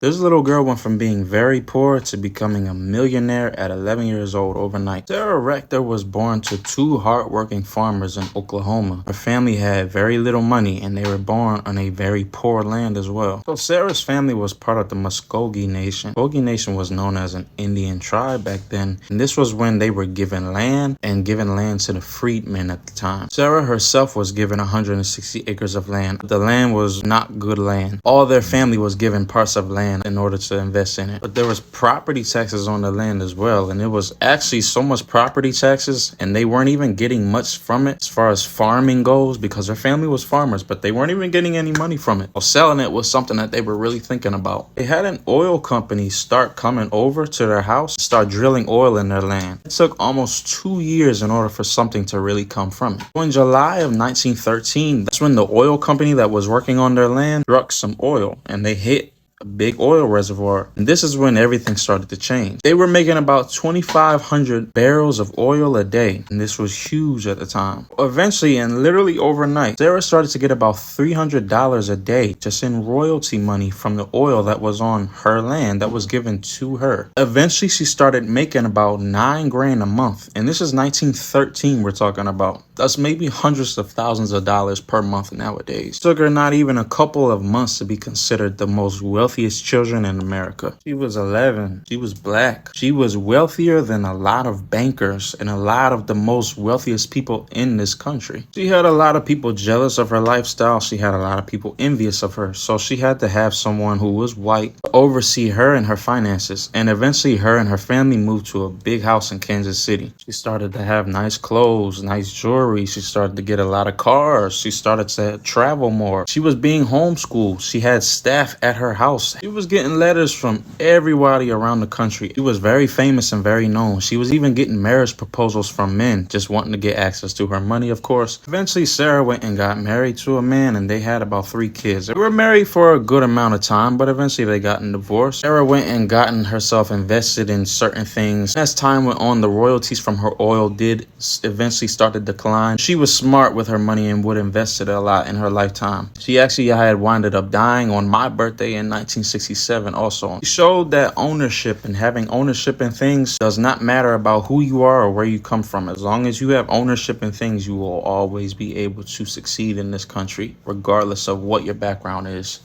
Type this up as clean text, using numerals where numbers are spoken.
This little girl went from being very poor to becoming a millionaire at 11 years old overnight. Sarah Rector was born to two hardworking farmers in Oklahoma. Her family had very little money and they were born on a very poor land as well. So Sarah's family was part of the Muskogee Nation. Muskogee Nation was known as an Indian tribe back then, and this was when they were given land to the Freedmen at the time. Sarah herself was given 160 acres of land. The land was not good land. All their family was given parts of land in order to invest in it. But there was property taxes on the land as well, and it was actually so much property taxes, and they weren't even getting much from it as far as farming goes, because their family was farmers, but they weren't even getting any money from it. Well, selling it was something that they were really thinking about. They had an oil company start coming over to their house, start drilling oil in their land. It took almost 2 years in order for something to really come from it. So in July of 1913, that's when the oil company that was working on their land struck some oil, and they hit a big oil reservoir. And this is when everything started to change. They were making about 2,500 barrels of oil a day, and this was huge at the time. Eventually, and literally overnight, Sarah started to get about $300 a day just in royalty money from the oil that was on her land that was given to her. Eventually, she started making about $9,000 a month, and this is 1913 we're talking about. That's maybe hundreds of thousands of dollars per month nowadays. It took her not even a couple of months to be considered the most wealthiest children in America. She was 11. She was black. She was wealthier than a lot of bankers and a lot of the most wealthiest people in this country. She had a lot of people jealous of her lifestyle. She had a lot of people envious of her. So she had to have someone who was white to oversee her and her finances. And eventually her and her family moved to a big house in Kansas City. She started to have nice clothes, nice jewelry. She started to get a lot of cars. She started to travel more. She was being homeschooled. She had staff at her house. She was getting letters from everybody around the country. She was very famous and very known. She was even getting marriage proposals from men, just wanting to get access to her money, of course. Eventually, Sarah went and got married to a man, and they had about 3 kids. They were married for a good amount of time, but eventually they got divorced. Sarah went and gotten herself invested in certain things. As time went on, the royalties from her oil did eventually start to decline. She was smart with her money and would invest it a lot in her lifetime. She actually had winded up dying on my birthday in 1967 also. She showed that ownership and having ownership in things does not matter about who you are or where you come from. As long as you have ownership in things, you will always be able to succeed in this country, regardless of what your background is.